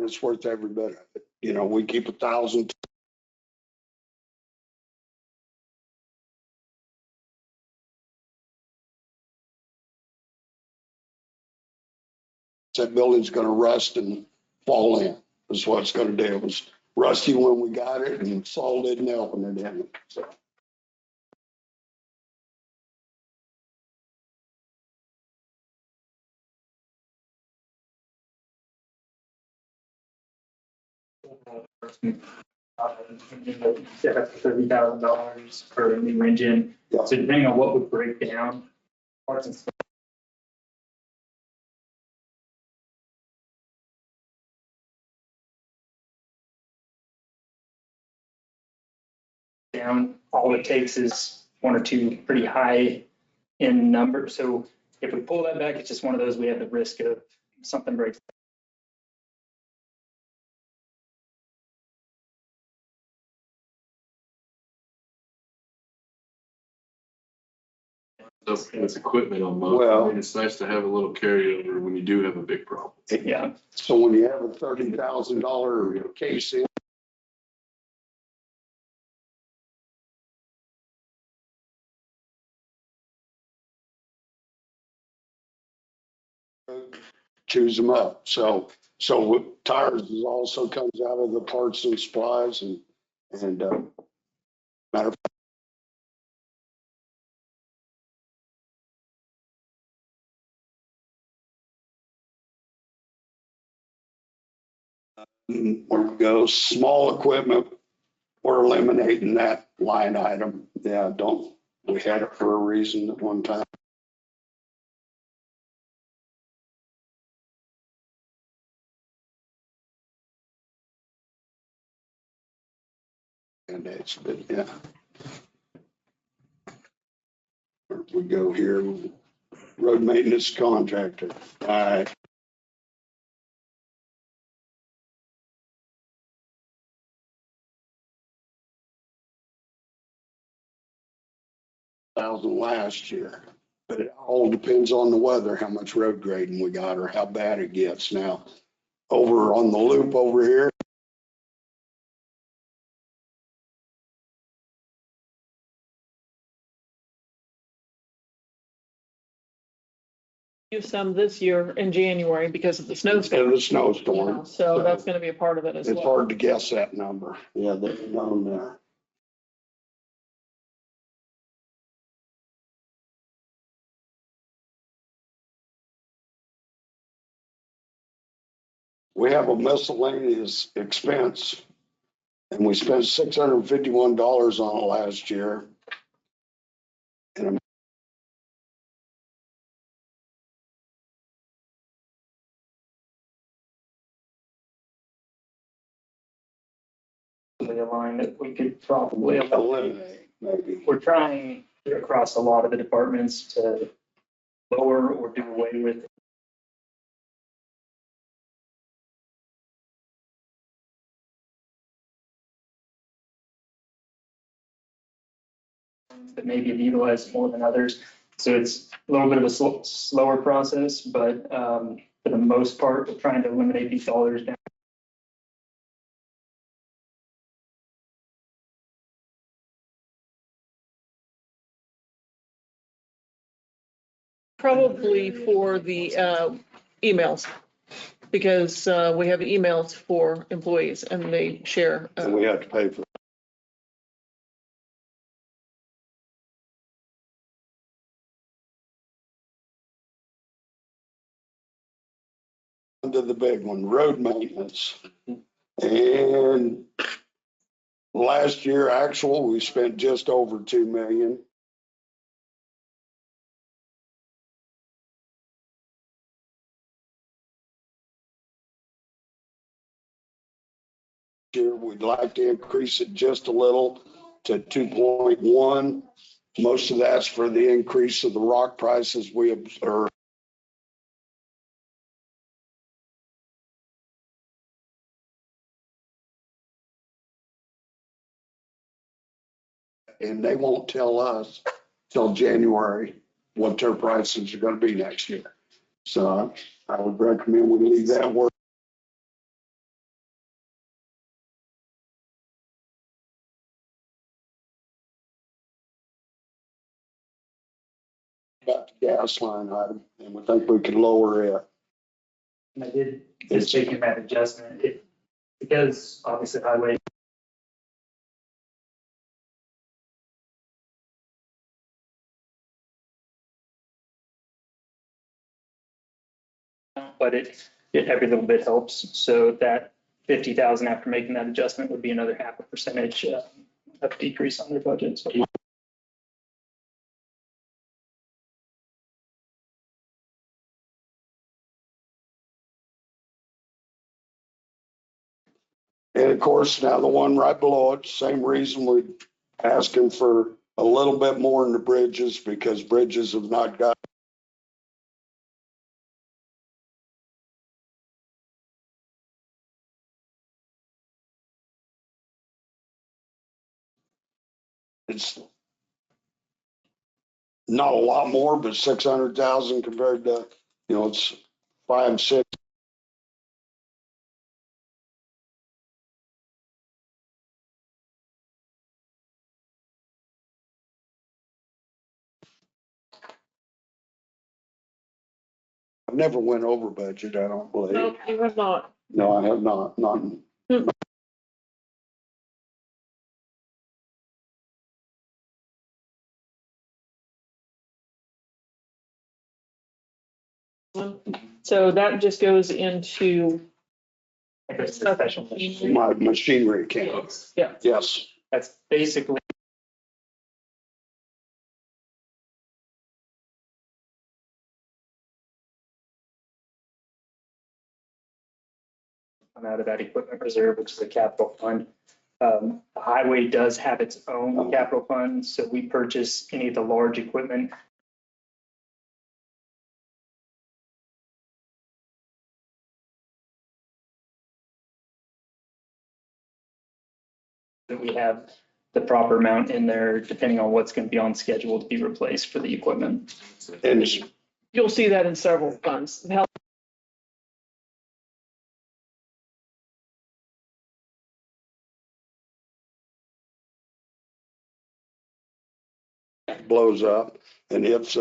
It's worth every bit of it. You know, we keep 1,000. That building's gonna rust and fall in, is what it's gonna do. It was rusty when we got it and Saul didn't helping it in. So. $30,000 for a new engine. Yeah. So depending on what would break down, parts and stuff. Down, all it takes is one or two pretty high in numbers. So if we pull that back, it's just one of those, we have the risk of something breaks. It's equipment on most. Well- I mean, it's nice to have a little carryover when you do have a big problem. Yeah. So when you have a $30,000 case in. Choose them up. So tires is also comes out of the parts and supplies and matter of fact, where we go, small equipment, we're eliminating that line item. Yeah, we had it for a reason at one time. And it's been, yeah. Where we go here, road maintenance contractor. All right. Thousand last year, but it all depends on the weather, how much road grading we got or how bad it gets. Now, over on the loop over here, Use some this year in January because of the instead snowstorm. of the snowstorm. So that's gonna be a part of it as It's well. hard to guess that number. Yeah, they've known there. We have a miscellaneous expense and we spent $651 on it last year. And A line that we could probably eliminate, maybe. We're trying across a lot of the departments to lower or do away with that maybe have utilized more than others. So it's a little bit of a slower process, but for the most part, we're trying to eliminate these dollars down. Probably for the emails, because we have emails for employees and they share. And we have to pay for. Into the big one, road maintenance. And last year, actual, we spent just over 2 million. Year, we'd like to increase it just a little to 2.1. Most of that's for the increase of the rock prices we observe. And they won't tell us till January what their prices are going to be next year. So I would recommend we leave that where got the gas line item, and we think we could lower it. And I did, just making that adjustment, because obviously highway. But every little bit helps, so that 50,000 after making that adjustment would be another 0.5% of decrease on their budget, so. And of course, now the one right below it, same reason we're asking for a little bit more in the bridges, because bridges have not got. It's not a lot more, but 600,000 compared to, it's 5, 6. I've never went over budget, I don't believe. No, you have not. No, I have not, So that just goes into, Special. my machinery account. yeah, Yes. That's basically. Come out of that equipment reserve, which is a capital fund. The highway does have its own capital fund, so we purchase any of the large equipment. That we have the proper amount in there, depending on what's going to be on schedule to be replaced for the equipment. And you'll see that in several funds. Health blows up, and it's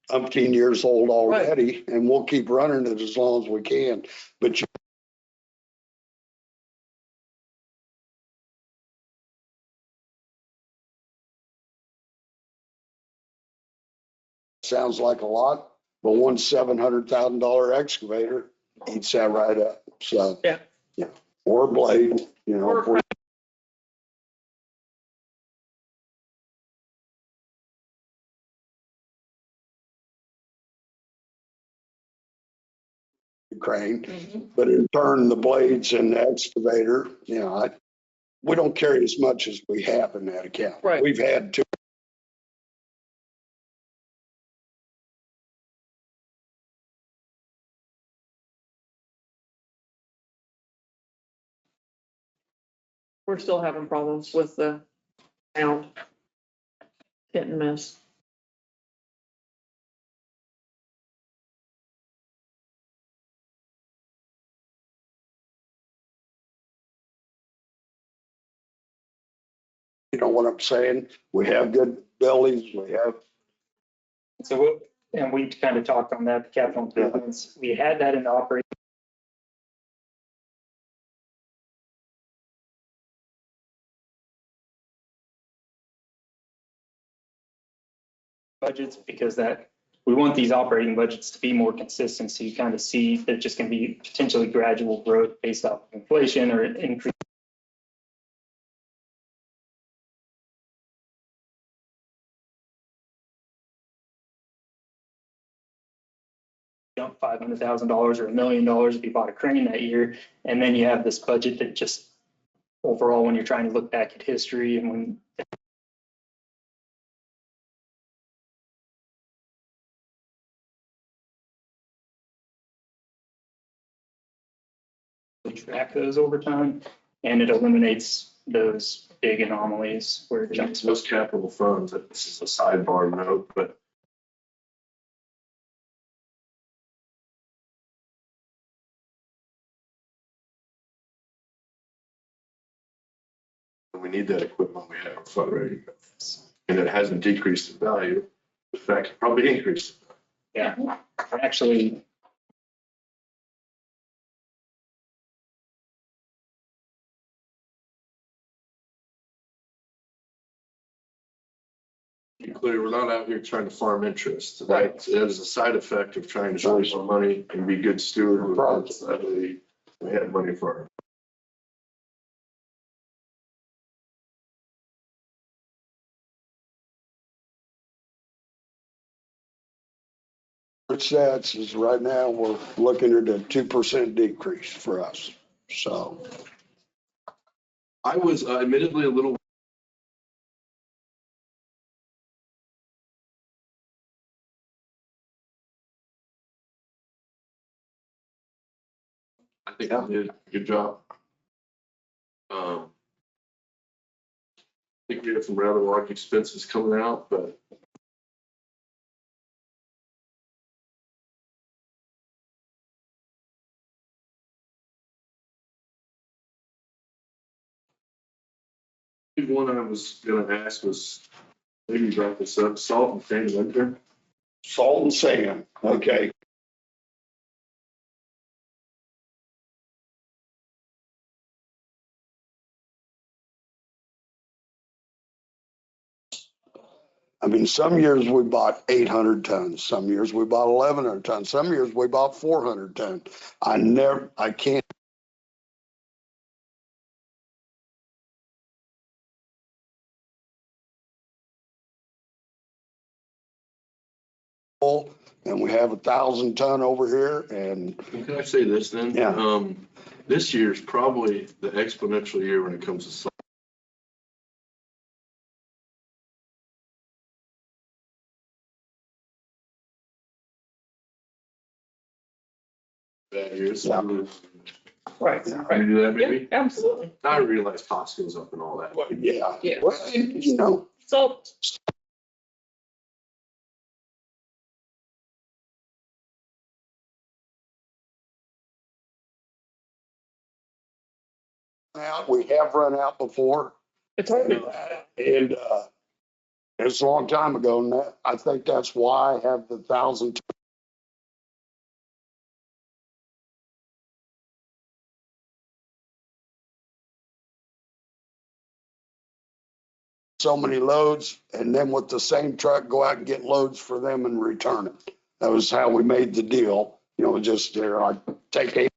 umpteen years old already, and we'll keep running it as long as we can. But sounds like a lot, but one $700,000 excavator eats that right up. So Yeah. Or a blade, if we. Crane, Mhm. but in turn, the blades and the excavator, we don't carry as much as we have in that account. Right. We've had to. We're still having problems with the sound. Hit and miss. You know what I'm saying? We have good buildings, we have. So, and we kind of talked on that, the capital improvements. We had that in the operating. Budgets, because we want these operating budgets to be more consistent. So you kind of see there's just going to be potentially gradual growth based off of inflation or increase. Jump $500,000 or $1 million if you bought a crane that year. And then you have this budget that just overall, when you're trying to look back at history and when we track those over time, and it eliminates those big anomalies where it jumps. Most capital funds, this is a sidebar note, but we need that equipment, we have a fund ready. and it hasn't decreased in value, in fact, it probably increased. Yeah, actually, To be clear, we're not out here trying to farm interest. Right. That is a side effect of trying to save some money and be good steward. Right. We have money for our It says is right now, we're looking at a 2% decrease for us. So I was admittedly a little. I think I did a good job. I think we have some rather large expenses coming out, but one I was gonna ask was, maybe you brought this up, salt and sand winter. salt and sand, okay. I mean, some years we bought 800 tons, some years we bought 1,100 tons, some years we bought 400 tons. I can't. And we have 1,000 ton over here and Can I say this then? Yeah. This year's probably the exponential year when it comes to salt. Bad years. Yeah. Right. Can you do that Yeah, maybe? absolutely. I realize Costco's up and all that. yeah. Yeah. Well, you know, So we have run out before. it's hard to, And it's a long time ago, and I think that's why I have the 1,000. So many loads, and then with the same truck, go out and get loads for them and return it. That was how we made the deal, you know, just there, I take a.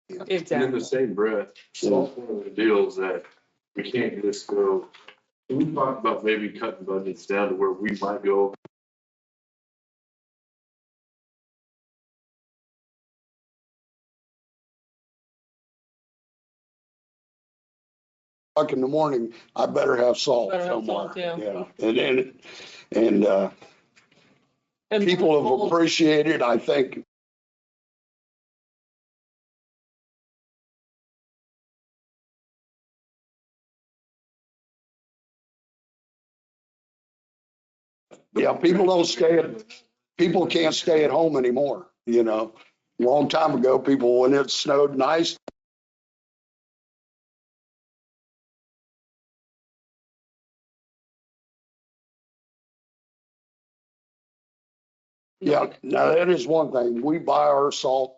And in exactly. the same breath, salt, one of the deals that we can't just go, we talked about maybe cutting budgets down to where we might go. O'clock in the morning, I better have salt Better have somewhere. salt, yeah. Yeah, and And people have appreciated, I think. Yeah, people can't stay at home anymore, you know. Long time ago, people, when it snowed and ice. Yeah, now that is one thing. We buy our salt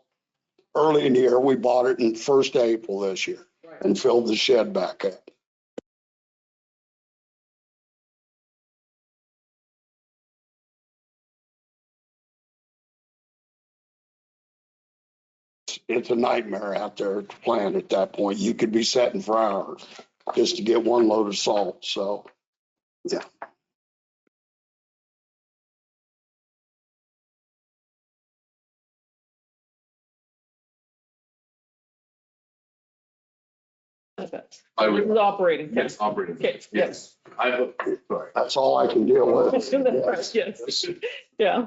early in the year. We bought it in first April this year and filled the shed back up. It's a nightmare out there to plant at that point. You could be sitting for hours just to get one load of salt. So, yeah. I This would, is operating. yes, operating. Okay, Yes. I hope, sorry. That's all I can deal with. Yes, yeah.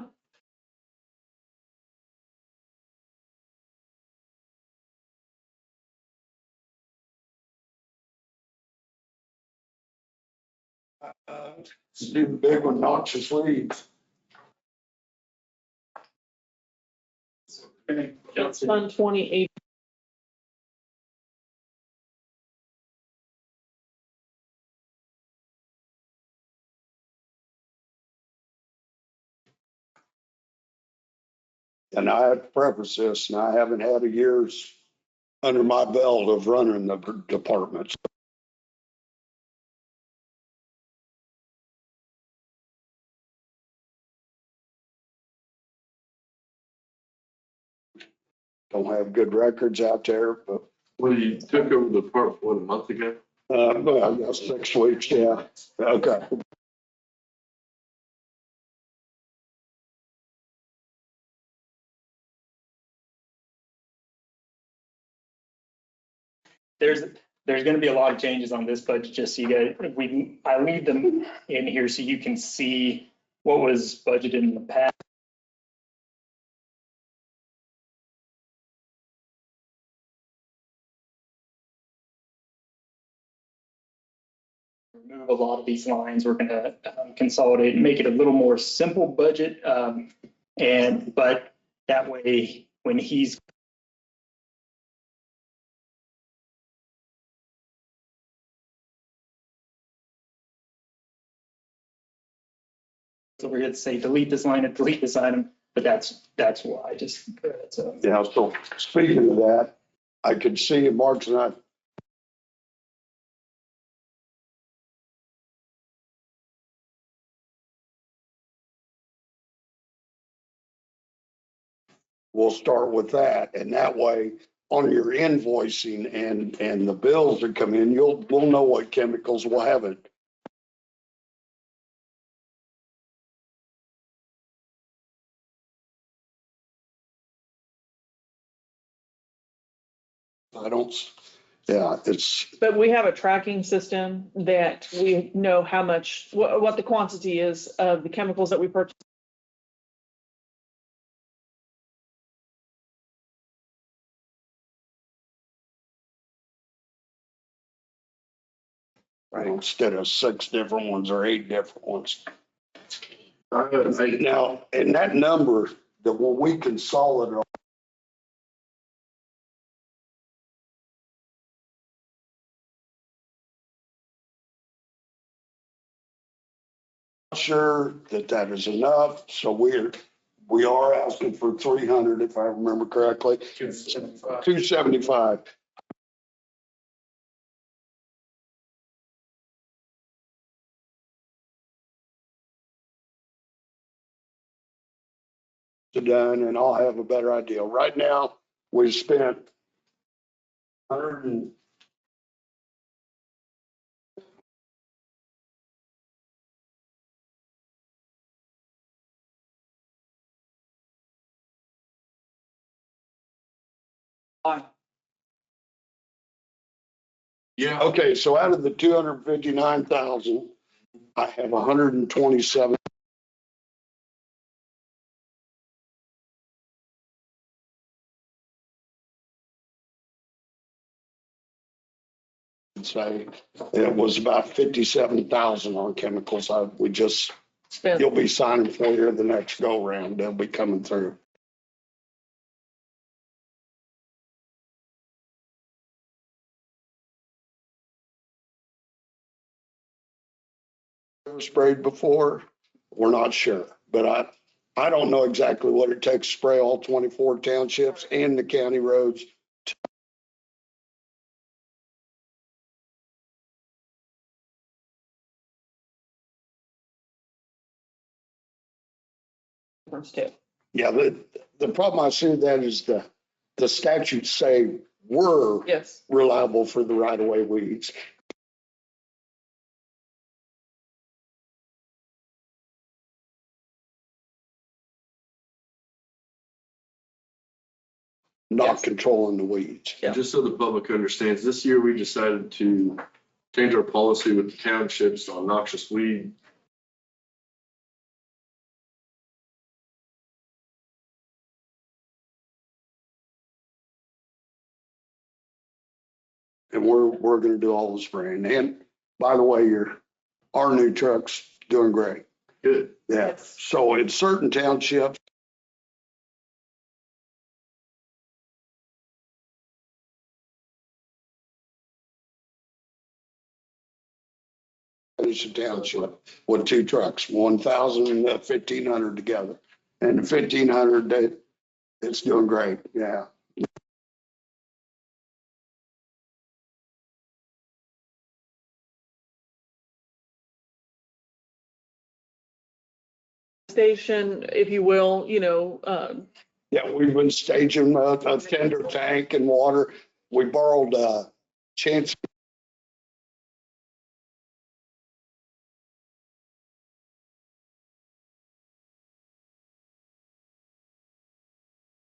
Do the big one, noxious weeds. Johnson. Fund 28. And I have to preface this, and I haven't had a year's under my belt of running the departments. Don't have good records out there, but, Well, you took over the park, what, a month ago? well, I guess 6 weeks, yeah. Okay. There's gonna be a lot of changes on this budget, just so you guys, I leave them in here so you can see what was budgeted in the past. Remove a lot of these lines. We're gonna consolidate and make it a little more simple budget. But that way, when he's over here to say delete this line and delete this item, but that's why, just, so. Yeah, so speaking of that, I could see Mark's not. We'll start with that, and that way, on your invoicing and the bills that come in, we'll know what chemicals we'll have it. I don't, yeah, it's, But we have a tracking system that we know how much, what the quantity is of the chemicals that we purchase. instead of 6 different ones or 8 different ones. I- Now, and that number, that when we consolidate, sure that that is enough, so we are asking for 300, if I remember correctly, 275. Done, and I'll have a better idea. Right now, we spent 100 and Yeah, okay, so out of the 259,000, I have 127. Say it was about 57,000 on chemicals. We just, Spent. you'll be signing for here the next go round. They'll be coming through. Sprayed before, we're not sure, but I don't know exactly what it takes to spray all 24 townships and the county roads. Yeah, the problem I see with that is the statutes say we're Yes. reliable for the right of way weeds. Not Yes. controlling the weeds. Yeah. just so the public understands, this year we decided to change our policy with the townships on noxious weed. And we're gonna do all the spraying. And by the way, our new truck's doing great. Good. Yeah, Yes. so in certain townships, finish the township with 2 trucks, 1,000 and 1,500 together. And the 1,500, it's doing great, yeah. Station, if you will, Yeah, we've been staging a tender tank and water. We borrowed Chance.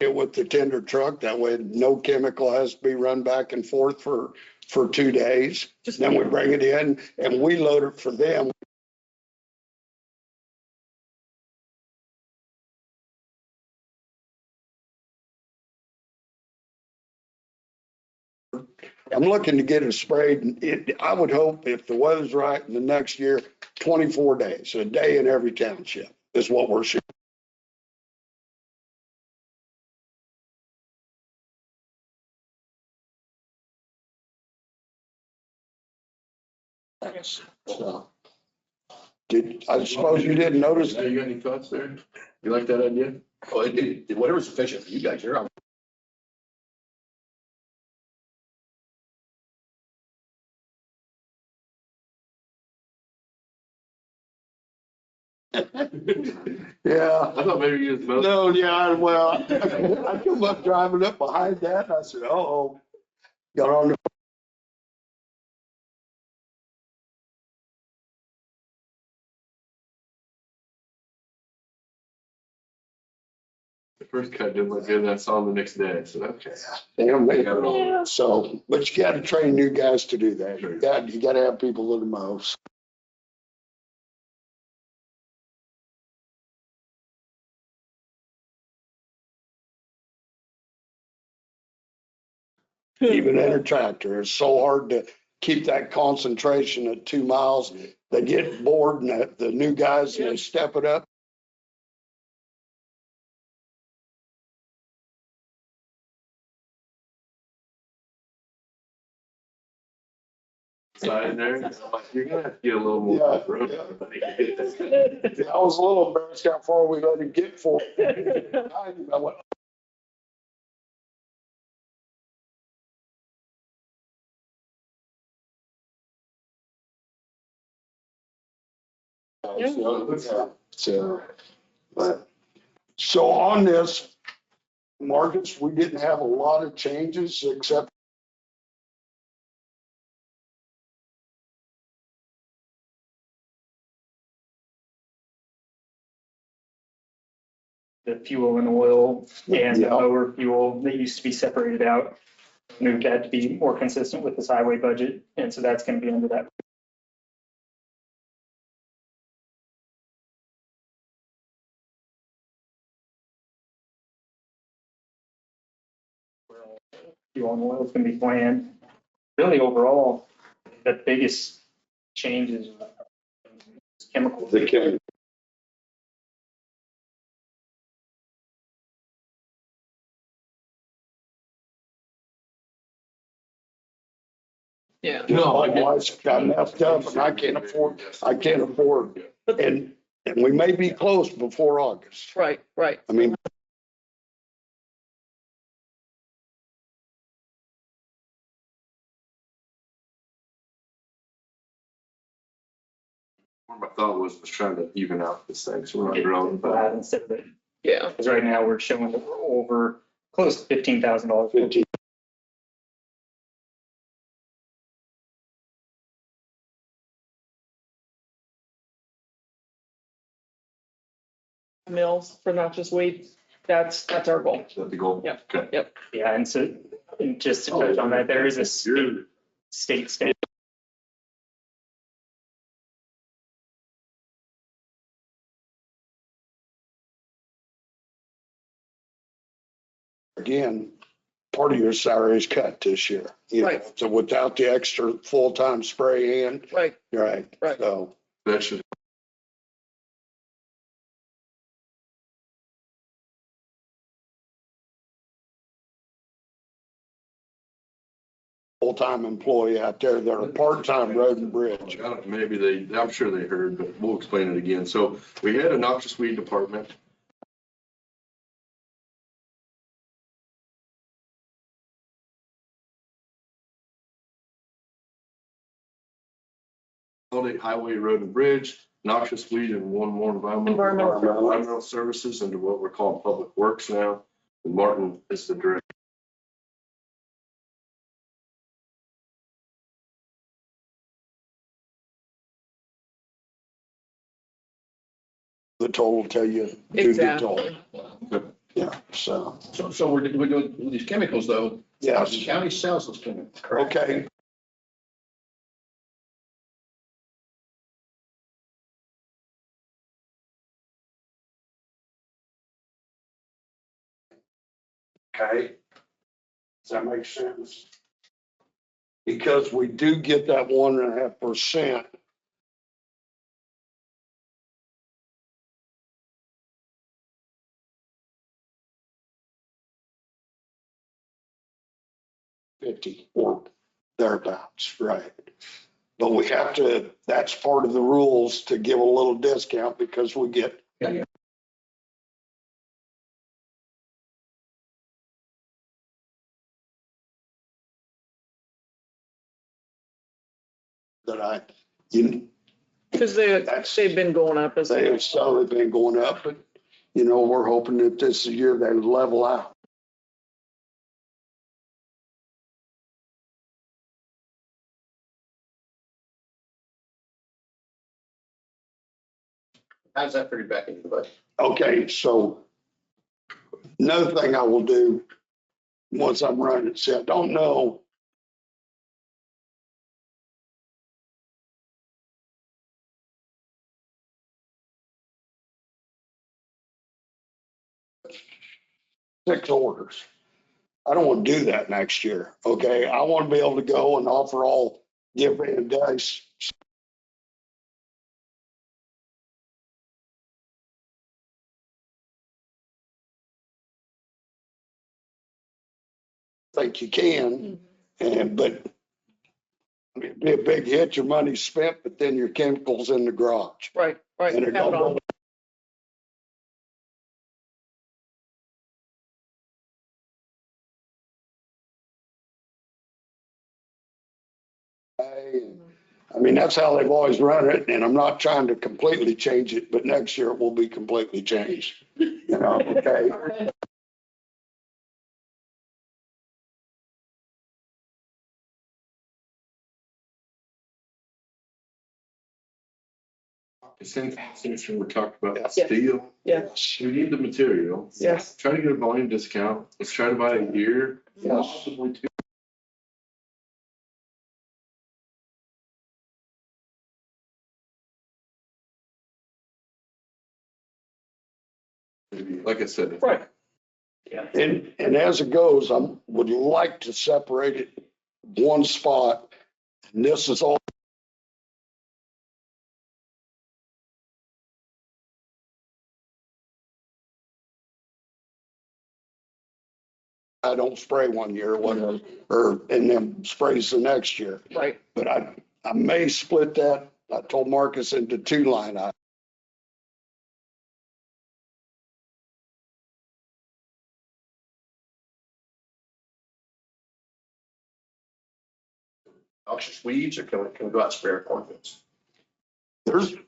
It with the tender truck. That way no chemical has to be run back and forth for 2 days. just, Then we bring it in and we load it for them. I'm looking to get it sprayed. I would hope if the weather's right in the next year, 24 days, a day in every township is what we're shooting. So, I suppose you didn't notice. You got any thoughts there? You like that idea? Well, whatever's efficient for you guys, you're on. Yeah. I thought maybe you was both. No, yeah, well, I come up driving up behind that and I said, oh, got on the. The first cut didn't look good, and I saw him the next day, so okay. Damn, they Got it all. so, but you gotta train new guys to do that. You gotta have people that are most. Even in a tractor, it's so hard to keep that concentration at 2 miles. They get bored and the new guys, they step it up. Side in there, I'm like, you're gonna have to get a little more Yeah, off road. I was a little embarrassed how far we let him get for. I went, so, but, so on this, Marcus, we didn't have a lot of changes except the fuel and oil and the Yeah. mower fuel that used to be separated out. Moved that to be more consistent with this highway budget, and so that's gonna be under that. Fuel and oil is gonna be planned. Really overall, the biggest changes chemicals. the chemical. yeah. No, My wife's got messed up and I can't afford, and we may be close before August. Right, right. I mean, My thought was trying to even out this thing, so we're not growing, but Flat instead of it, Yeah. because right now we're showing that we're over close to $15,000. 15. Mills for not just weed. That's our goal. is that the goal? Yep. Okay. Yep. Yeah, and so, and just to touch on that, there is a state standard. Again, part of your salary is cut this year. You know, Right. so without the extra full-time spray hand, Right, right? Right. So, That should, full-time employee out there. They're a part-time road and bridge. Maybe I'm sure they heard, but we'll explain it again. So we had a noxious weed department. Highway, road and bridge, noxious weed, and one more environmental services into what we're calling public works now. And Martin is the director. The total tell you. do the total. Exactly. Yeah, so, So we're doing these chemicals though. yes, The county sells those chemicals. correct? okay. Okay. Does that make sense? Because we do get that 1.5%. $50 or thereabouts, right? But we have to, that's part of the rules to give a little discount because we get. Yeah. That Because they've been going up as. they have slowly been going up, but we're hoping that this year they level out. How's that figured back into the budget? Okay, so another thing I will do once I'm running it, see, I don't know. Six orders. I don't want to do that next year, okay? I want to be able to go and offer all different days. Think you can, but it'd be a big hit, your money's spent, but then your chemicals in the garage. Right, right. And it Have it don't on. I mean, that's how they've always run it, and I'm not trying to completely change it, but next year it will be completely changed. Okay? Since we're talking about Yes. steel, Yes, we need the material. yes. Try to get a volume discount. Let's try to buy a year. Yes. Possibly two. Like I said. Right. And as it goes, I would like to separate it one spot. And this is all. I don't spray one year, whatever, and then sprays the next year. Right. But I may split that. I told Marcus into two line items. Noxious weeds, or can we go out and spray our cornfields?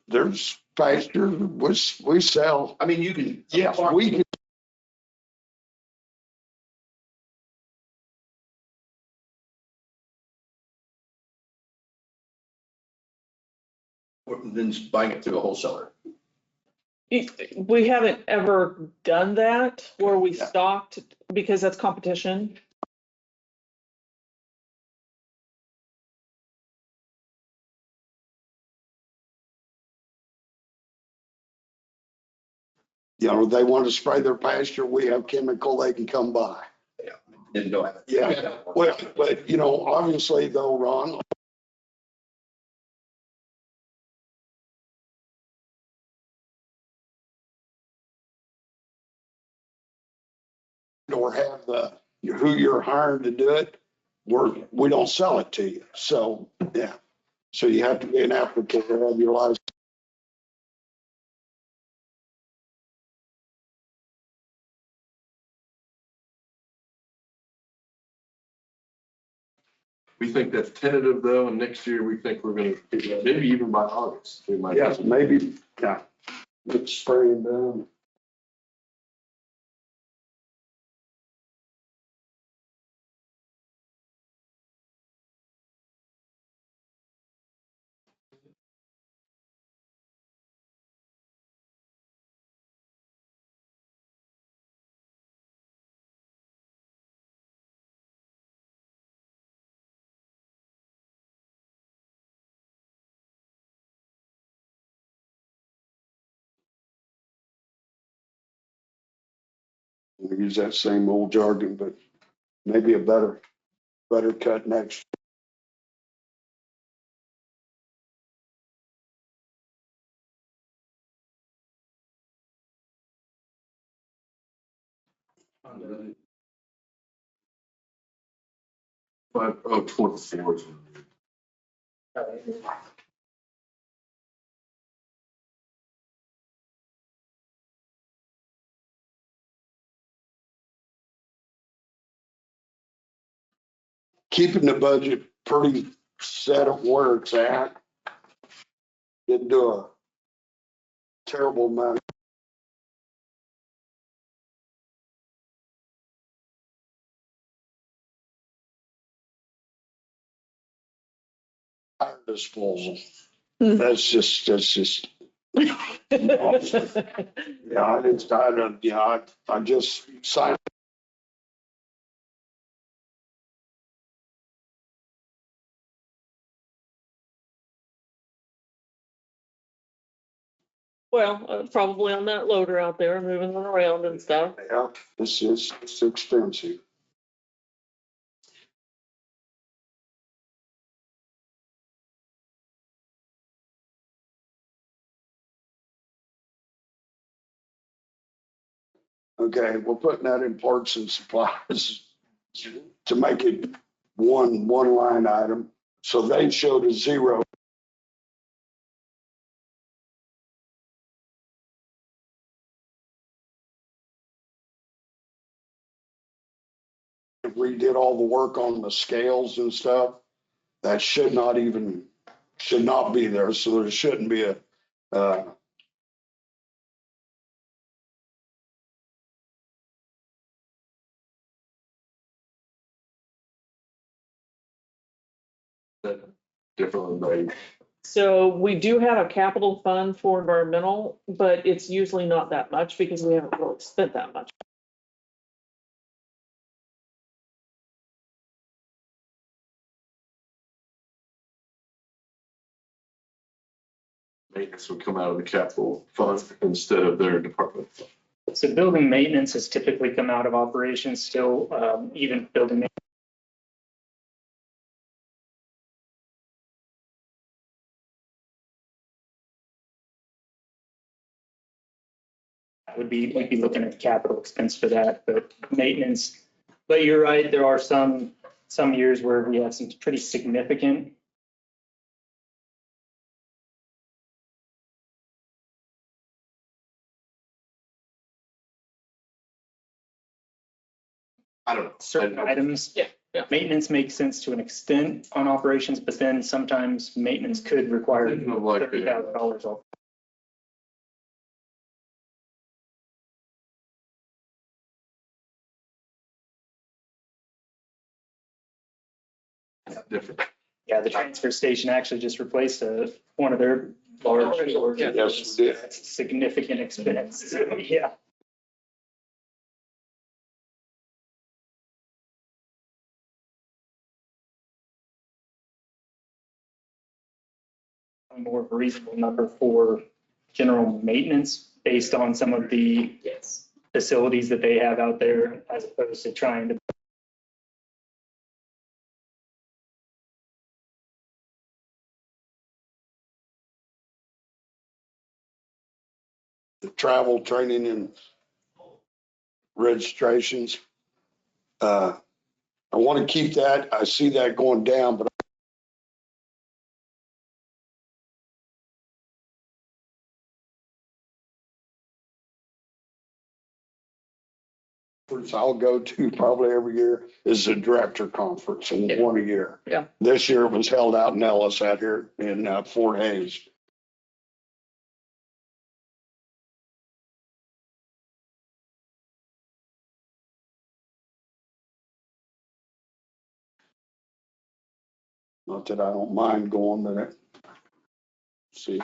There's pasture, which we sell. I mean, you can. Yes, we can. Then buying it through a wholesaler. We haven't ever done that where we Yeah. stocked because that's competition. They want to spray their pasture, we have chemical they can come by. Didn't know that. Yeah. Well, but obviously though, Ron. Or have who you're hiring to do it, we don't sell it to you. So, yeah. So you have to be an applicant to have your license. We think that's tentative though, and next year we think we're gonna, maybe even by August, we might. Yes, maybe, yeah. It's spraying down. We use that same old jargon, but maybe a better cut next. But, oh, 24. Keeping the budget pretty set of where it's at. Didn't do a terrible amount. Tire disposal. That's just, yeah, I just signed. Well, probably on that loader out there, moving them around and stuff. Yeah, it's expensive. Okay, we're putting that in parts and supplies to make it one line item. So they showed a zero. If we did all the work on the scales and stuff, that should not be there. So there shouldn't be a, Differently, So we do have a capital fund for environmental, but it's usually not that much because we haven't really spent that much. maintenance would come out of the capital fund instead of their department. So building maintenance has typically come out of operations still, even building. We'd be looking at capital expense for that, but maintenance. But you're right, there are some years where we have some pretty significant. I don't know. Certain items. Yeah. Maintenance makes sense to an extent on operations, but then sometimes maintenance could require Thinking of like, $30,000 off. different. Yeah, the transfer station actually just replaced one of their large. yes, we did. That's a significant expense. So, yeah. More of a reasonable number for general maintenance based on some of the facilities that they have out there, as opposed to trying to. The travel, training and registrations. I want to keep that. I see that going down, but I'll go to probably every year is the director conference and Yeah. one a year. Yeah. This year it was held out in Ellis out here in Fort Hays. Not that I don't mind going, but see.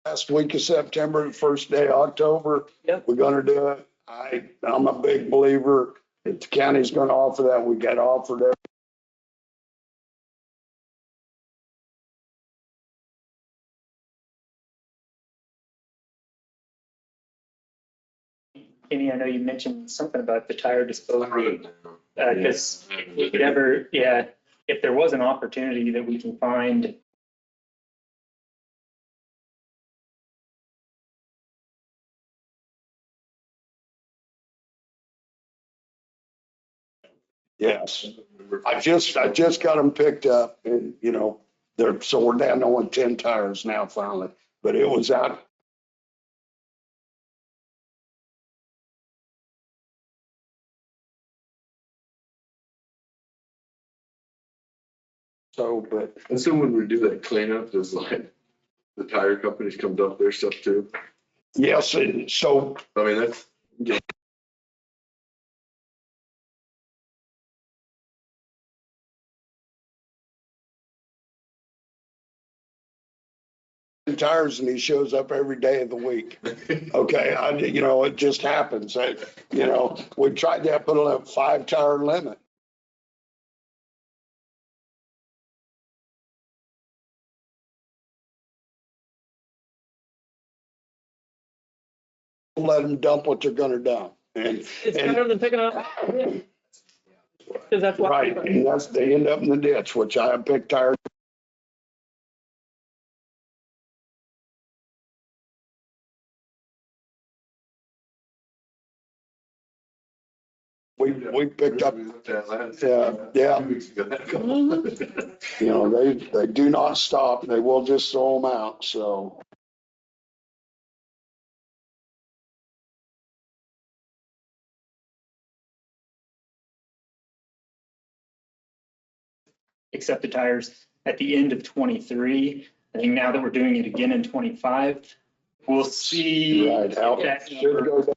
Last week of September, the first day of October. Yep. We're gonna do it. I'm a big believer. If the county's gonna offer that, we got offered it. Kenny, I know you mentioned something about the tire I disposal. wrote it down. Because we could ever, yeah, if there was an opportunity that we can find. Yes. I just got them picked up and, you know, so we're down to only 10 tires now finally, but it was out. So, but And so when we do that cleanup, does like the tire companies come dump their stuff too? yes, and so I mean, that's, tires and he shows up every day of the week. Okay, you know, it just happens. You know, we tried that, put a 5 tire limit. Let them dump what they're gonna dump. And, It's better than picking up. Because that's what. right, and they end up in the ditch, which I picked tires. We picked up, yeah. 2 weeks ago. you know, they do not stop. They will just throw them out, so. Accept the tires at the end of 23. I think now that we're doing it again in 25, we'll see. Right, how that should number. go down.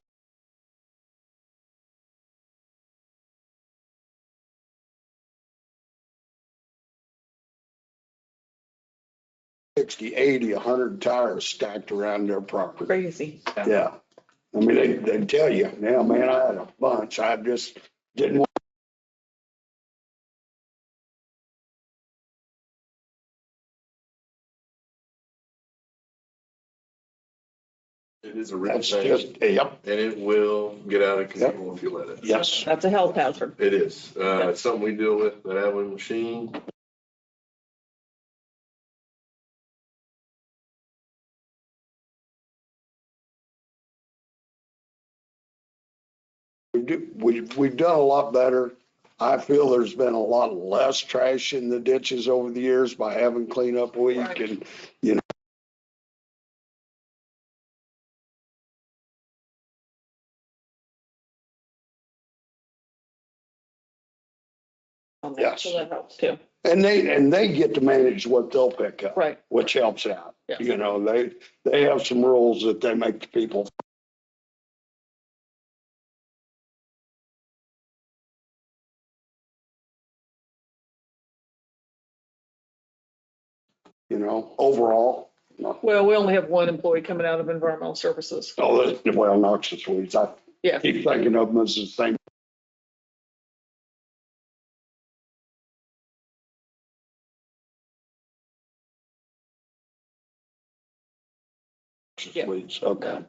$60, $80, $100 tires stacked around their property. Crazy. Yeah. I mean, they tell you, yeah, man, I had a bunch. I just didn't want. It is a real That's thing, just, yep, and it will get out of control if you let it. yes. That's a health hazard. It is. It's something we deal with, that Atwood machine. We've done a lot better. I feel there's been a lot less trash in the ditches over the years by having cleanup week and, you know. Yes. So that helps too. And they get to manage what they'll pick up. Right. Which helps out. Yeah. You know, they have some rules that they make the people. You know, overall. No. Well, we only have one employee coming out of environmental services. Oh, well, noxious weeds. I Yeah. keep thinking of them as the same. Yeah. Weeds, okay.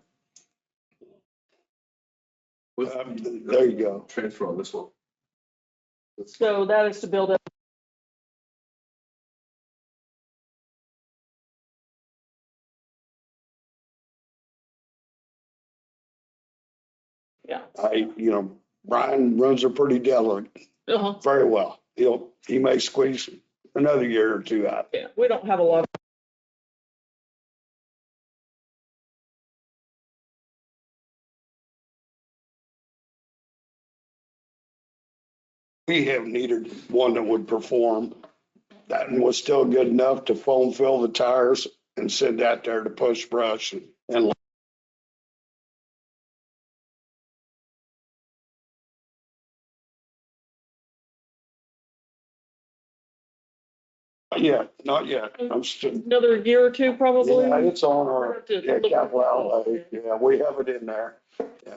With There you go. transfer on this one. So that is to build up Yeah. Brian runs her pretty delicate, Uh-huh. very well. He may squeeze another year or two out. Yeah, we don't have a lot. We have needed one that would perform, that was still good enough to foam fill the tires and send that there to push brush and not yet. I'm still, Another year or two, probably. yeah, it's on our, capital outlay. Yeah, we have it in there. Yeah.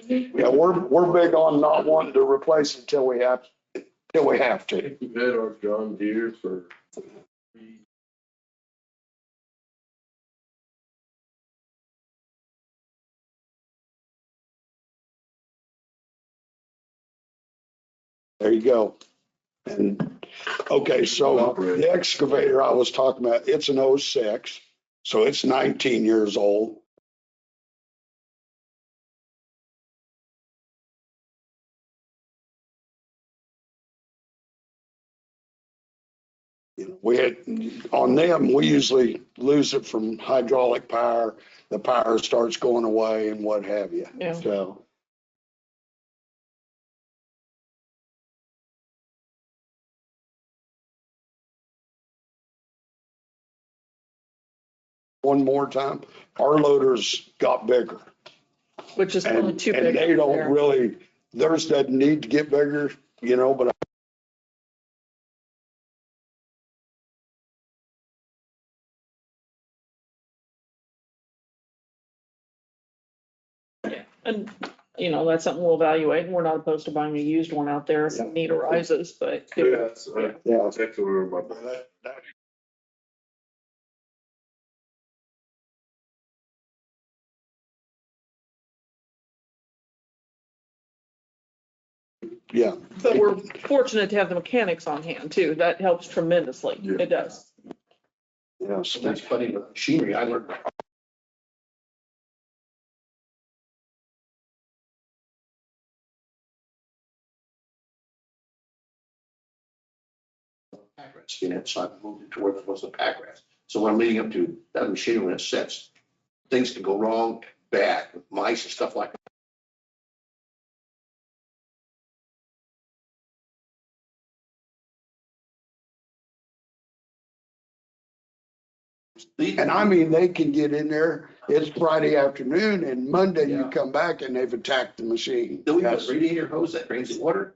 Yeah, we're big on not wanting to replace until we have to. We've had our John Deere for There you go. And, okay, so the excavator I was talking about, it's an '06, so it's 19 years old. We had, on them, we usually lose it from hydraulic power. The power starts going away and what have you. Yeah. So. One more time, our loaders got bigger. Which is probably And too big. they don't there. really, theirs doesn't need to get bigger, but And, that's something we'll evaluate. And we're not opposed to buying a used one out there if the need arises, but. yeah, that's yeah. exactly where my. Yeah. But we're fortunate to have the mechanics on hand too. That helps tremendously. Yeah. It does. Yes. That's funny, with machinery, I learned. Pack rats in it, so I moved it to where there was a pack rat. So when I'm leading up to that machinery, when it sets, things can go wrong, bad, with mice and stuff like that. And I mean, they can get in there, it's Friday afternoon and Monday you Yeah. come back and they've attacked the machine. Then we have Yes. a radiator hose that drains the water.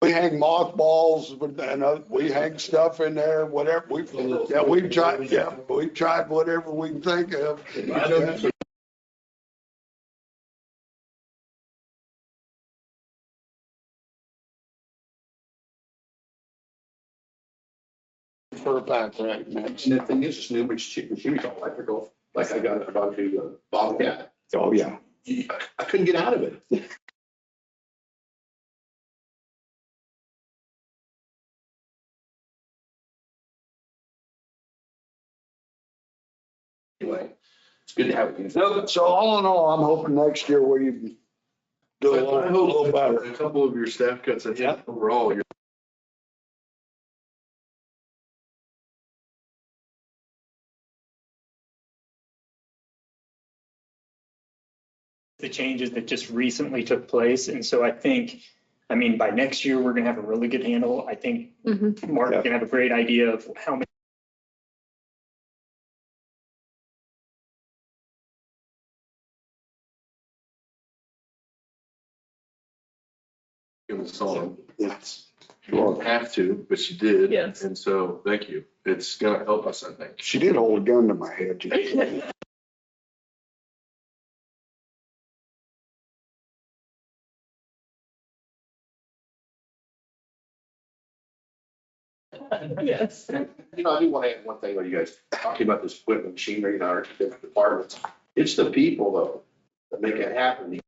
We hang mothballs and we hang stuff in there, whatever. We've tried whatever we can think of. For a pack rat, man. And the thing is, this new machinery's all electrical, like I got about to Bobcat. Oh, yeah. I couldn't get out of it. Anyway, it's good to have it. So all in all, I'm hoping next year we do a I little hope better. a couple of your staff cuts, I think Yeah. overall, you're The changes that just recently took place. And so I think, by next year, we're going to have a really good handle. I think Mhm. Mark Yeah. can have a great idea of how many. gonna solve. Yes. You won't have to, but you did. Yes. And so, thank you. It's gonna help us, I think. She did hold a gun to my head. Jay. Yes. You know, I do want to add one thing when you guys talking about this equipment, machinery in our different departments. It's the people though that make it happen.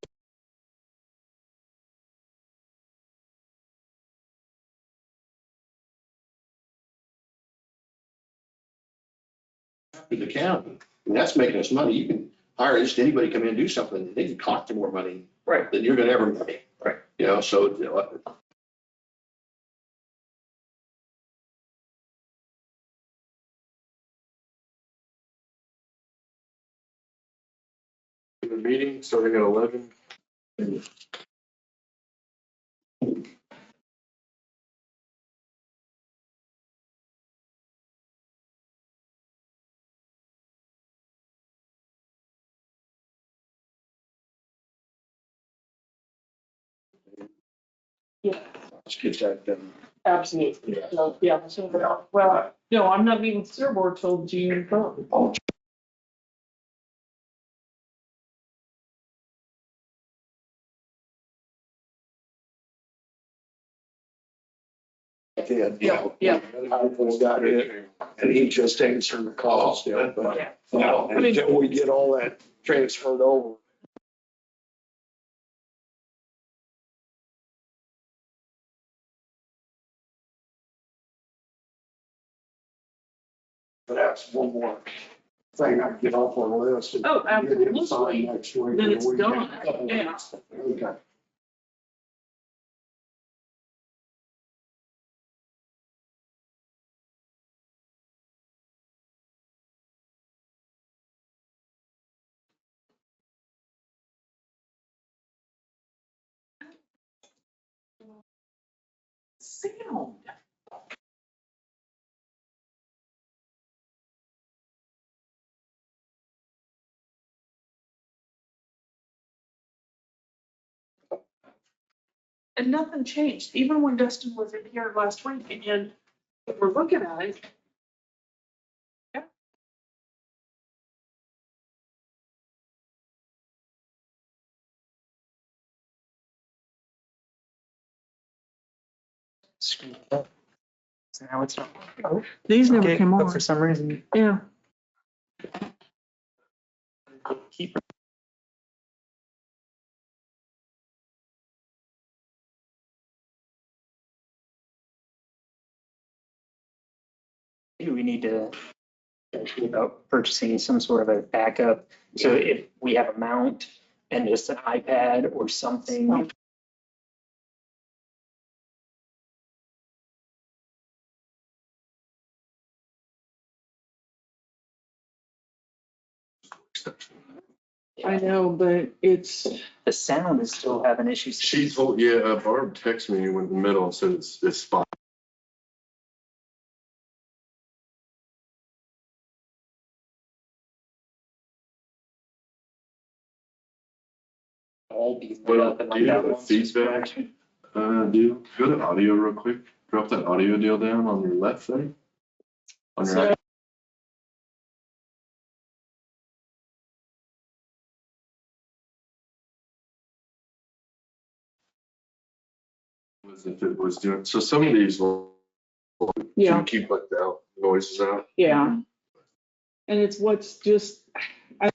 To the county, and that's making us money. You can hire just anybody come in and do something, they can cost you more money. Right. Than you're gonna ever make. Right. You know, so, you know, The meeting starting at 11. Let's get that done. Absolutely. So, yeah, so, well, no, I'm not meeting with Steer Board till June 3rd. Oh, Yeah. I've got it, and he just answered the call still, but, Yeah. no, I mean- until we get all that transferred over. But that's one more thing I can get off our list. and Oh, get it signed absolutely. next week Then or it's week, done. couple Yeah. weeks. Okay. Sound. And nothing changed, even when Dustin was in here last week, and we're looking at it. Yeah. Screwed up. So now it's not. These never Okay, came but on. for some reason, Yeah. keep. Maybe we need to think about purchasing some sort of a backup. So if we have a mount and just an iPad or something. I know, but it's, The sound is still having issues. She told, yeah, Barb texted me in the middle and said it's spot. All be lit Well, up and do like you that have a one's just feedback? cracking. Deal, go to audio real quick. Drop that audio deal down on your left thing. On your So- right. Was if it was doing, so some of these will yeah, keep like the noises out. yeah. And it's what's just, I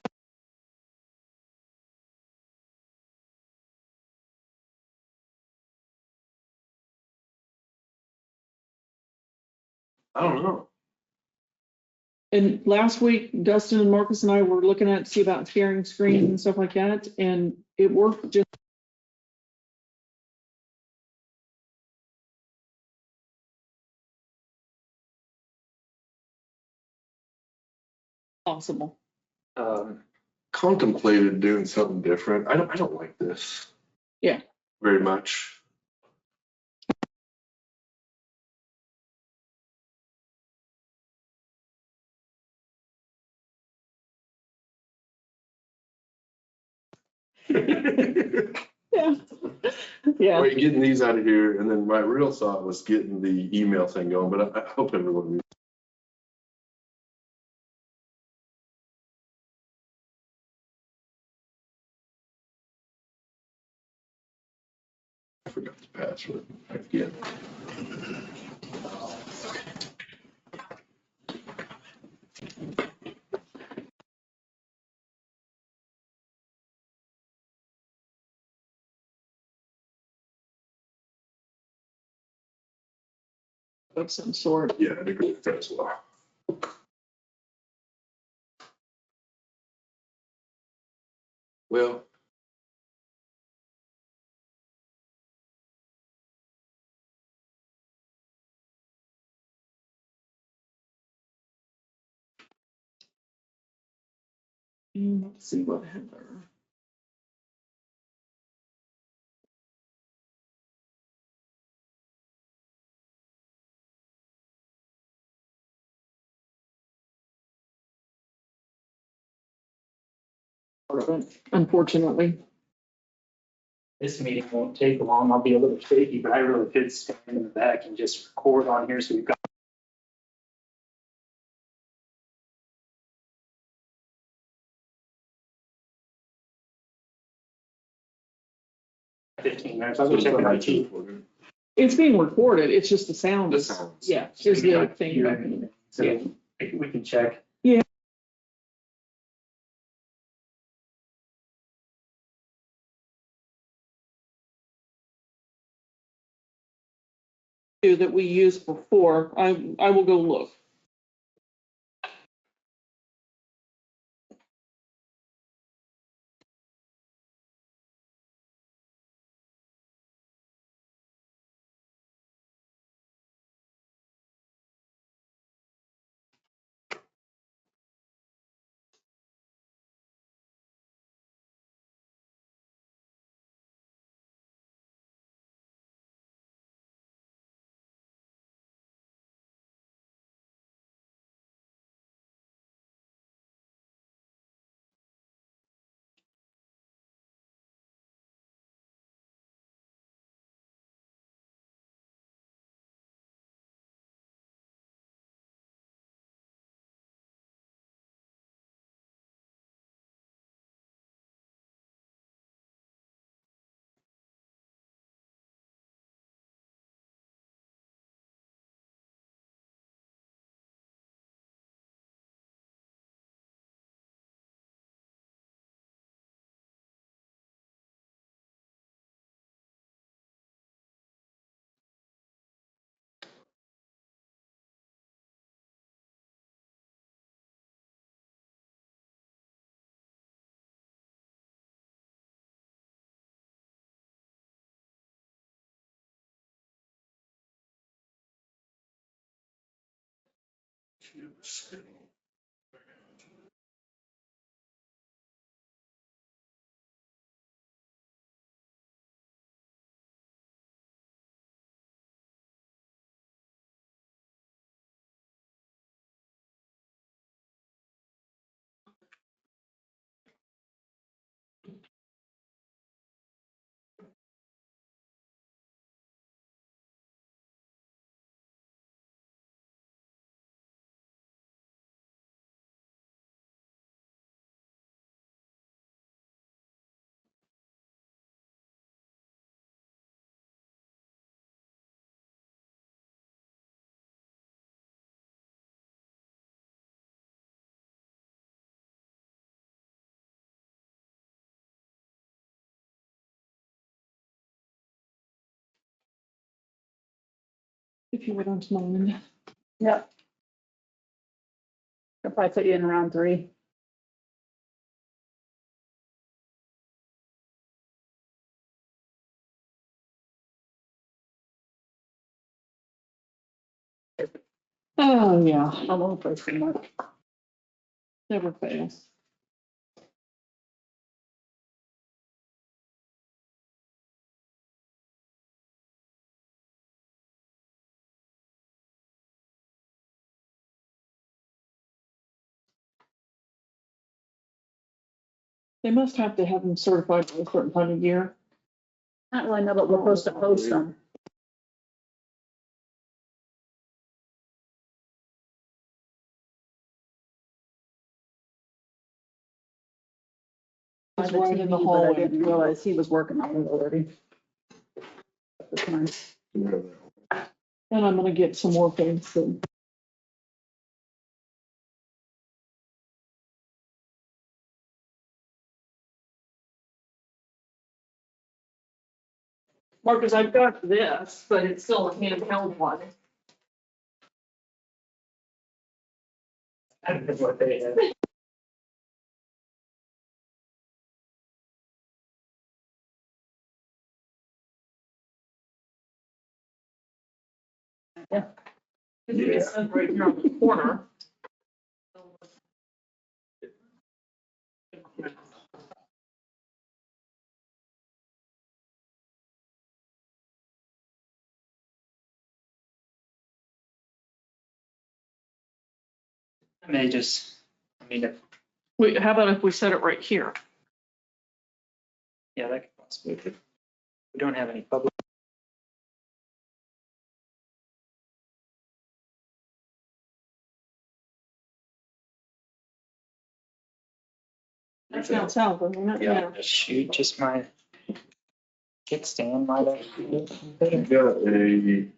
don't know. and last week Dustin and Marcus and I were looking at, see about sharing screens and stuff like that, and it worked just. Possible. Contemplated doing something different. I don't like this. Yeah. Very much. Yeah. Yeah. Wait, getting these out of here, and then my real thought was getting the email thing going, but I hope everyone. I forgot the password again. of some sort. Yeah, I'd agree with that as well. Well, Let's see what Heather. Part of it, unfortunately. This meeting won't take long. I'll be a little shaky, but I really could stand in the back and just record on here. So we've got 15 minutes. I'll go check it out. the It's being recorded, it's just the sound is, sounds. yeah, is the other thing. So Yeah. we can check. That we used before, I will go look. If you would on mind. Yep. I'll probably put you in round 3. Oh, yeah, I'm on question mark. never fails. They must have to have them certified by a certain time of year. Not really know, but we're supposed to post them. It's The right TV, in the but I hallway. didn't realize he was working on it already. At the time. And I'm gonna get some more things soon. Marcus, I've got this, but it's still a handheld one. I don't know what they have. It's right here on the corner. I may just, I mean, Wait, how about if we set it right here? yeah, that could possibly be. We don't have any public. That's down south, isn't it? Yeah. Shoot, just my kickstand might have. You got a.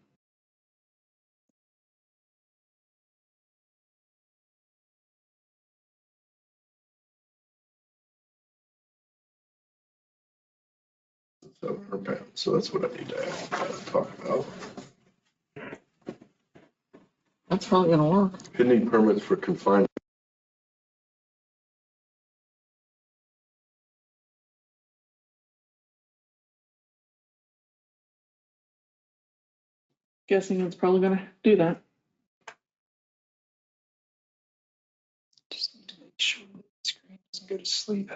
So that's what I need to talk about. That's probably gonna work. Pending permits for confined. Guessing it's probably gonna do that. Just need to make sure the screen doesn't go to sleep.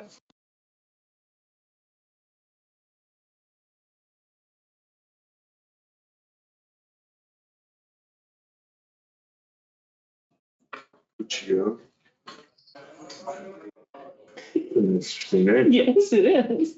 Lucio. Interesting name. Yes, it is.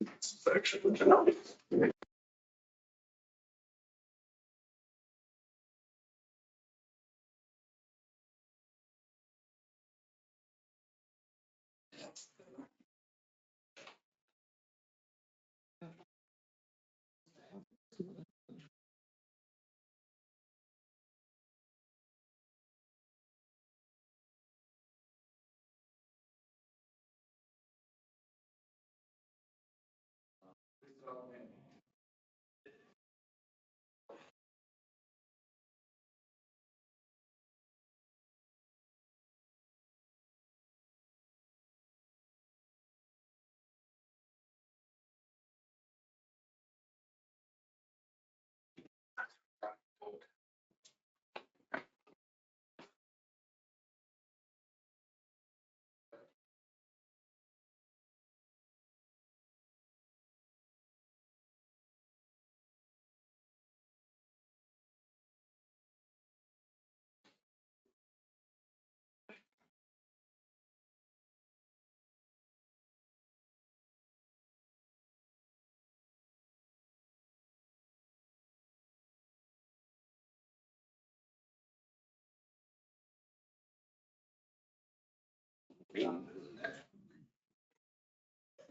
It's actually.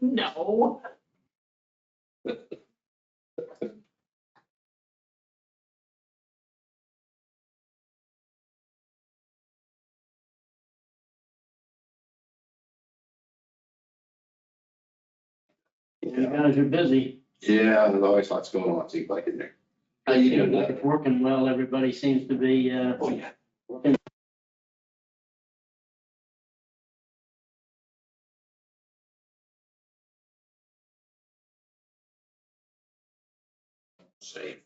No. You guys are busy. Yeah, there's always lots going on, seems like in there. How you doing? It's working well. Everybody seems to be, Oh, yeah. working. Safe.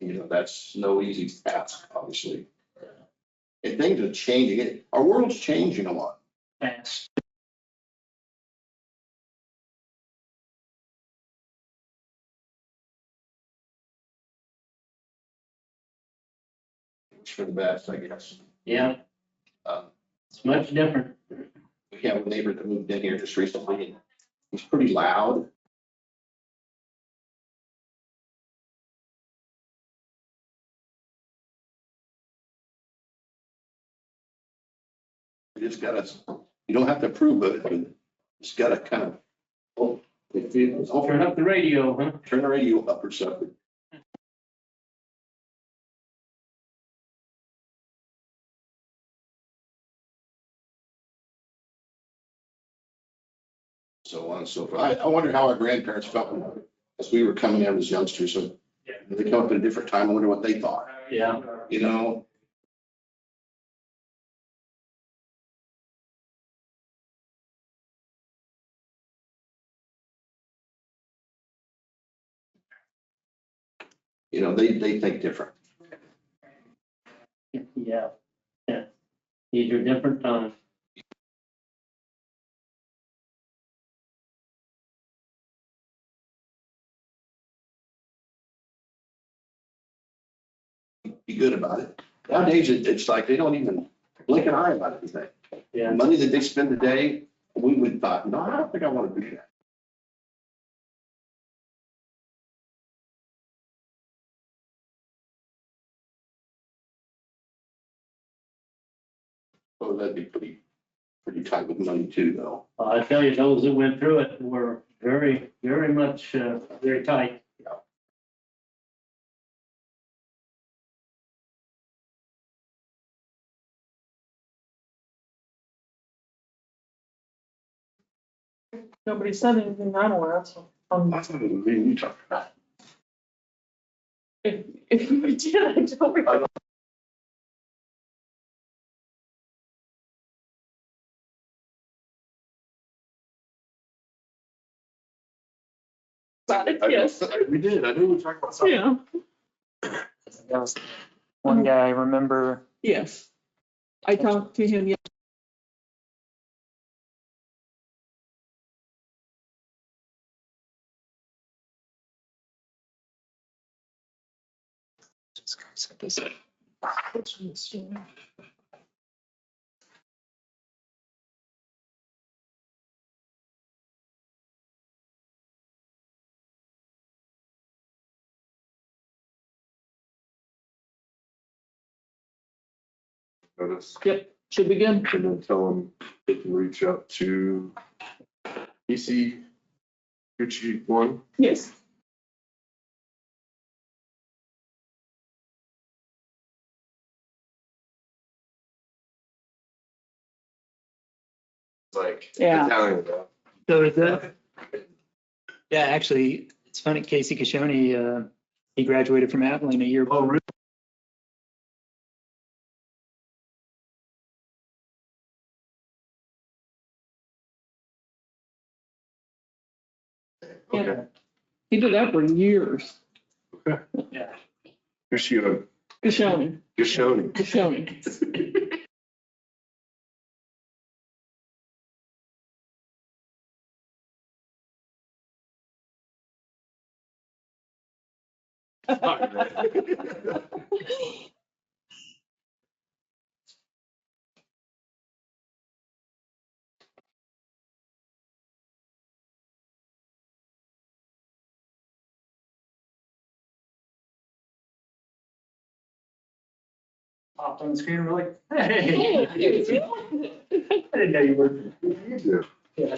You know, that's no easy task, obviously. And things are changing. Our world's changing a lot. Fast. It's for the best, I guess. Yeah, Um, it's much different. We have a neighbor that moved in here just recently, and he's pretty loud. You just gotta, you don't have to approve of it, but just gotta kind of, oh, if you, Turn up the radio, huh? turn the radio up or something. So on and so forth. I wonder how our grandparents felt as we were coming out as youngsters. So they come up at a different time. I wonder what they thought, Yeah. you know? You know, they think different. Yeah. Yeah. These are different times. Be good about it. Nowadays, it's like they don't even blink an eye about anything. Yeah. The money that they spend a day, we would thought, no, I don't think I want to do that. Oh, that'd be pretty tight with money too, though. I tell you, those that went through it were very, very much, very tight. Nobody said anything I'm aware of, so. That's what you talking about. If you did, I don't remember. Yes, We did. I knew we talked about something. yeah, That was one guy I remember. yes. I talked to him, Notice. yep, should be good. And then tell them they can reach out to PC Gucci one. Yes, Like Yeah. Italian though. So is that? Yeah, actually, it's funny, Casey Kashoni, he graduated from Abilene a year. Oh, really? Okay. he did that for years. Yeah. Gucci, Kashoni, Guccione. Kashoni. Popped on the screen, we're like, hey. I didn't know you were. You do. Yeah.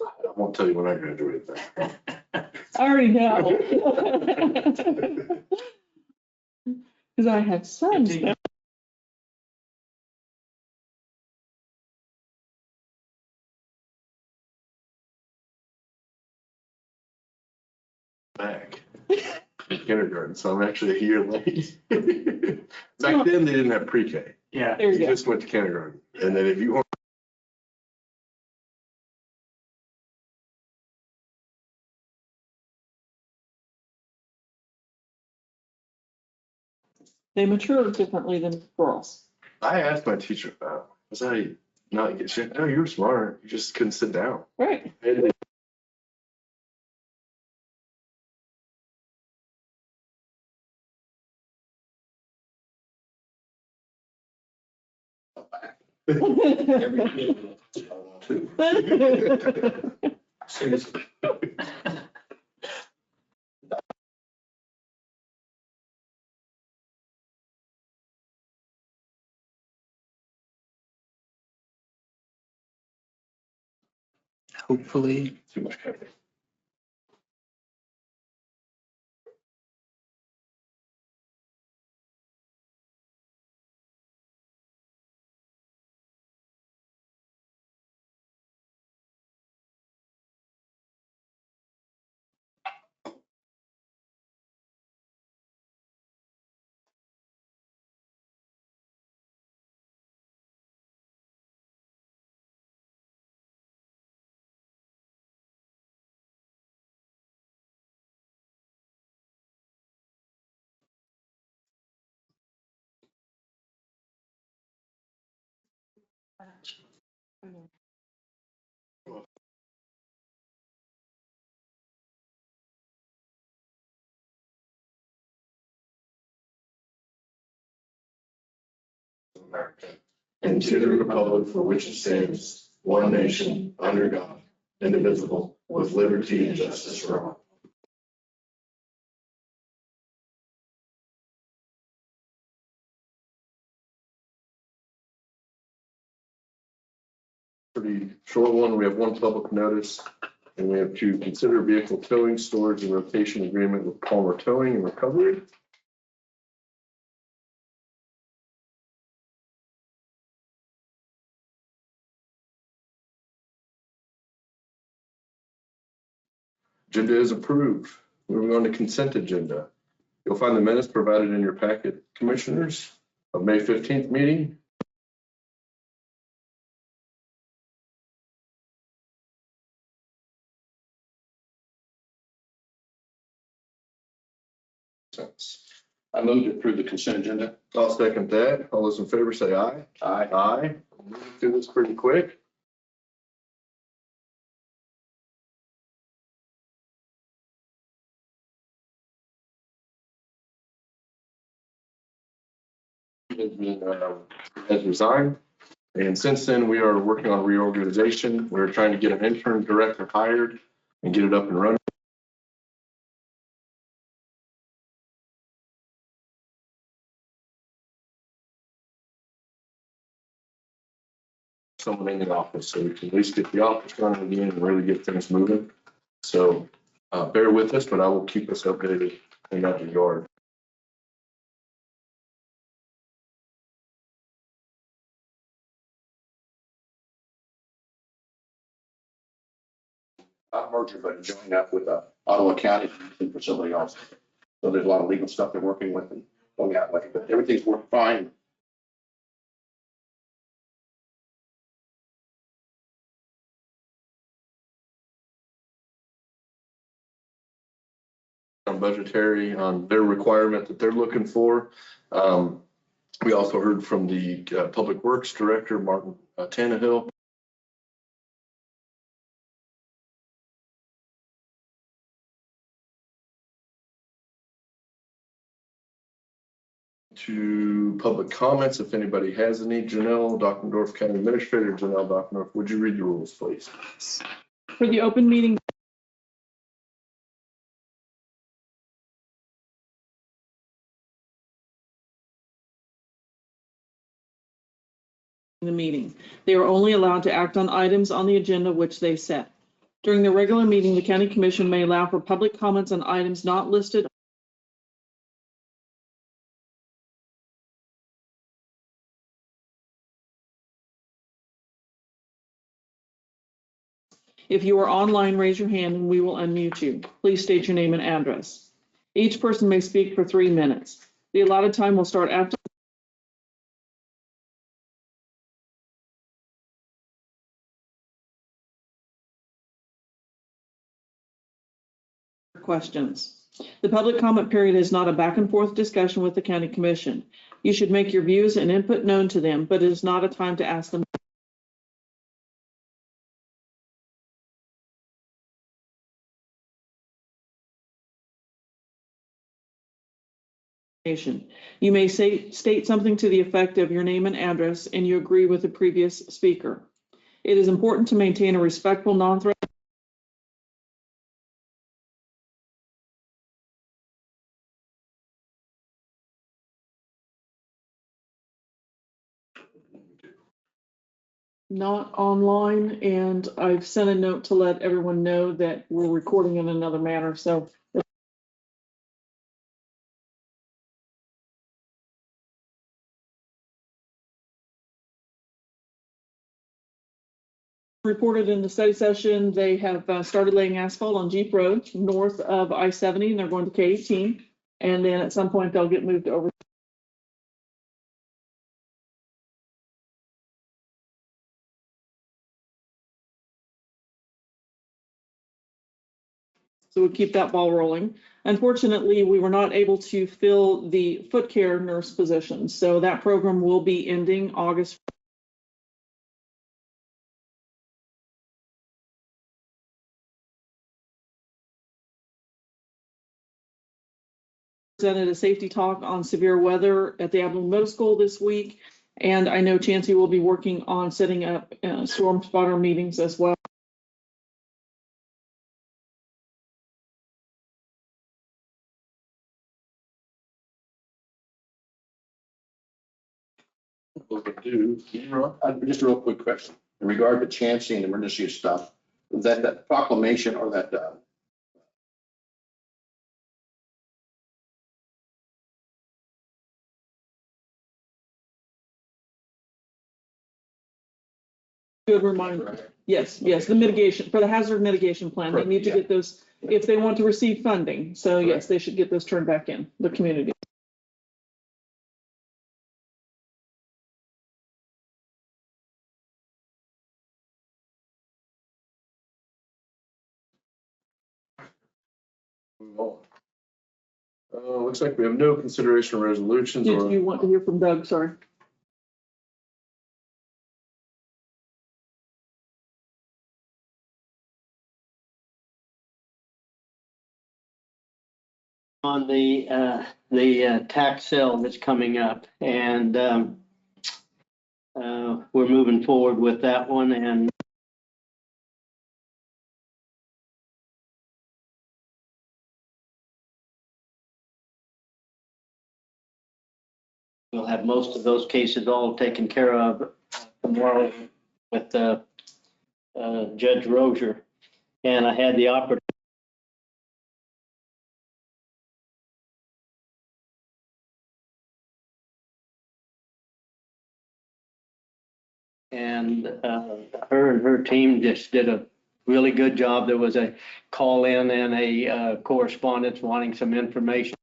I won't tell you when I graduated. I already know. Because I have sons now. Back in kindergarten, so I'm actually a year late. Back then, they didn't have pre-K. Yeah. There you You go. just went to kindergarten. And then if you want They mature differently than girls. I asked my teacher, That's how you not get shit. No, you were smart. You just couldn't sit down. Right. Every kid, too. Seriously. Hopefully. Too much coffee. America, and to the republic for which it stands, one nation, under God, indivisible, with liberty and justice for all. Pretty short one. We have one public notice, and we have to consider vehicle towing, storage, and rotation agreement with Palmer Towing and Recovery. Agenda is approved. Moving on to consent agenda. You'll find the minutes provided in your packet, Commissioners, of May 15th meeting. I move to approve the consent agenda. I'll second that. All those in favor say aye. Aye. Aye. We'll move through this pretty quick. Has resigned. And since then, we are working on reorganization. We're trying to get an interim director hired and get it up and running. Someone in the office, so we can at least get the office running again and really get things moving. So bear with us, but I will keep us updated in that regard. Not merger, but joining up with Ottawa County for somebody else. So there's a lot of legal stuff they're working with and going that way, but everything's working fine. On budgetary, on their requirement that they're looking for. We also heard from the Public Works Director, Martin Tannehill. To public comments, if anybody has any. Janelle Dockendorf, County Administrator. Janelle Dockendorf, would you read the rules, please? For the open meeting. The meeting. They are only allowed to act on items on the agenda which they set. During the regular meeting, the County Commission may allow for public comments on items not listed If you are online, raise your hand and we will unmute you. Please state your name and address. Each person may speak for 3 minutes. The allotted time will start after questions. The public comment period is not a back and forth discussion with the County Commission. You should make your views and input known to them, but it is not a time to ask them Nation. You may state something to the effect of your name and address, and you agree with the previous speaker. It is important to maintain a respectful, non-threatening not online, and I've sent a note to let everyone know that we're recording in another manner, so. Reported in the study session, they have started laying asphalt on Jeep Road north of I-70, and they're going to K-18. And then at some point, they'll get moved over. So we'll keep that ball rolling. Unfortunately, we were not able to fill the foot care nurse position. So that program will be ending August. Presented a safety talk on severe weather at the Abilene Middle School this week. And I know Chancey will be working on setting up storm spotter meetings as well. Just a real quick question. In regard to Chancey and emergency stuff, that proclamation or that, Good reminder. Yes, the mitigation, for the hazard mitigation plan, they need to get those, if they want to receive funding. So yes, they should get those turned back in the community. Move on. Looks like we have no consideration of resolutions Did or. you want to hear from Doug? Sorry. On the tax sale that's coming up, and we're moving forward with that one, and we'll have most of those cases all taken care of tomorrow with Judge Rozier. And I had the opportunity and her and her team just did a really good job. There was a call in and a correspondence wanting some information.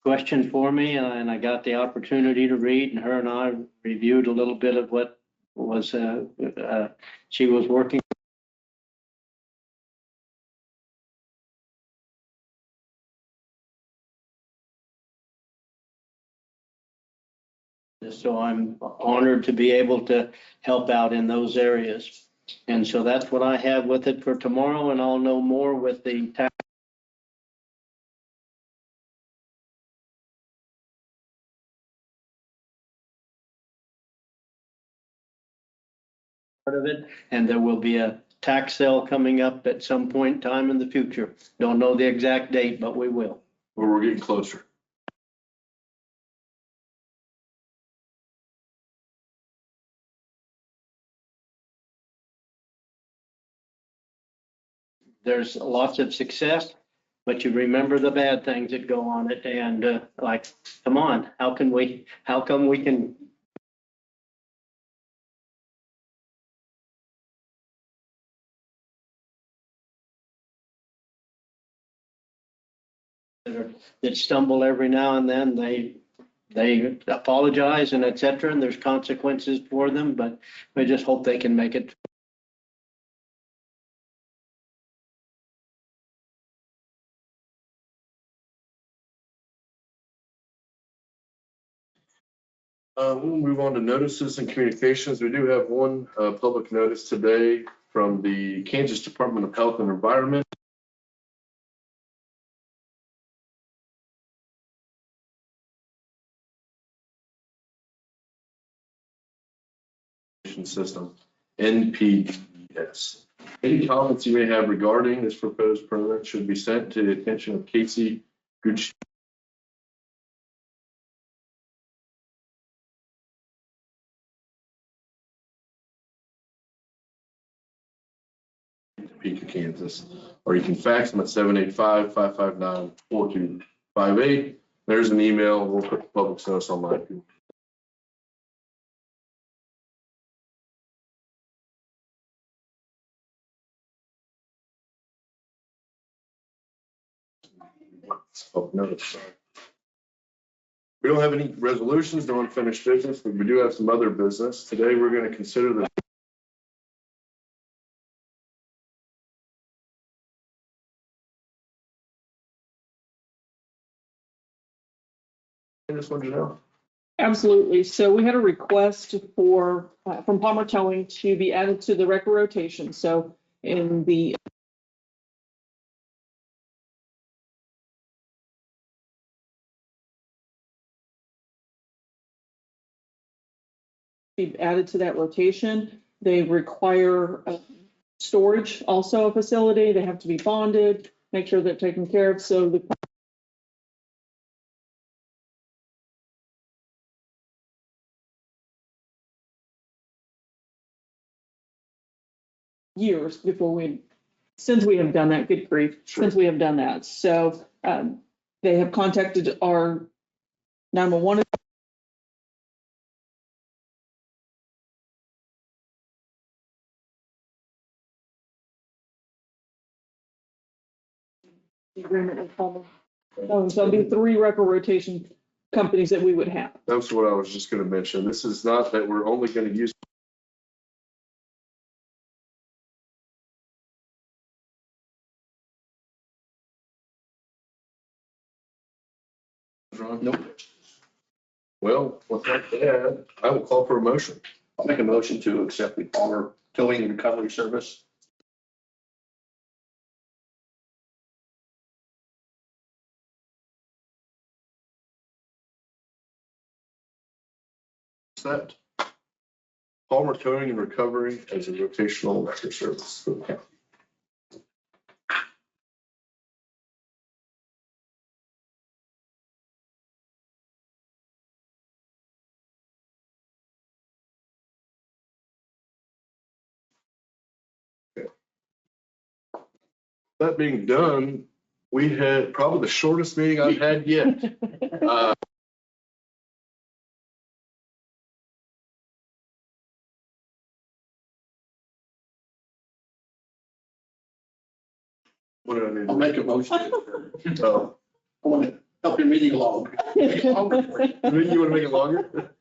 Question for me, and I got the opportunity to read, and her and I reviewed a little bit of what was she was working. So I'm honored to be able to help out in those areas. And so that's what I have with it for tomorrow, and I'll know more with the tax. Part of it, and there will be a tax sale coming up at some point in time in the future. Don't know the exact date, but we will. Or we're getting closer. There's lots of success, but you remember the bad things that go on it, and like, come on, how come we can that stumble every now and then, they apologize and et cetera, and there's consequences for them, but we just hope they can make it. We'll move on to notices and communications. We do have one public notice today from the Kansas Department of Health and Environment. System, NPDES. Any comments you may have regarding this proposed permit should be sent to the attention of Casey Gooch. Topeka, Kansas, or you can fax them at 785-559-4258. There's an email. We'll put the public notice online. Oh, no, sorry. We don't have any resolutions, no unfinished business, but we do have some other business. Today, we're going to consider the I just wanted to know. Absolutely. So we had a request for, from Palmer Towing to be added to the record rotation. So in the be added to that rotation. They require storage, also a facility. They have to be bonded, make sure they're taken care of. So the years before since we have done that, good grief, since we have done that. So they have contacted our 911. The agreement with Palmer. So there'll be 3 record rotation companies that we would have. That's what I was just going to mention. This is not that we're only going to use. Nope. Well, with that, I will call for a motion. I'll make a motion to accept the Palmer Towing and Recovery Service. Accept Palmer Towing and Recovery as a rotational record service for the county. That being done, we had probably the shortest meeting I've had yet. What do I need? I'll make a motion. Oh, I want to help your meeting along. you want to make it longer?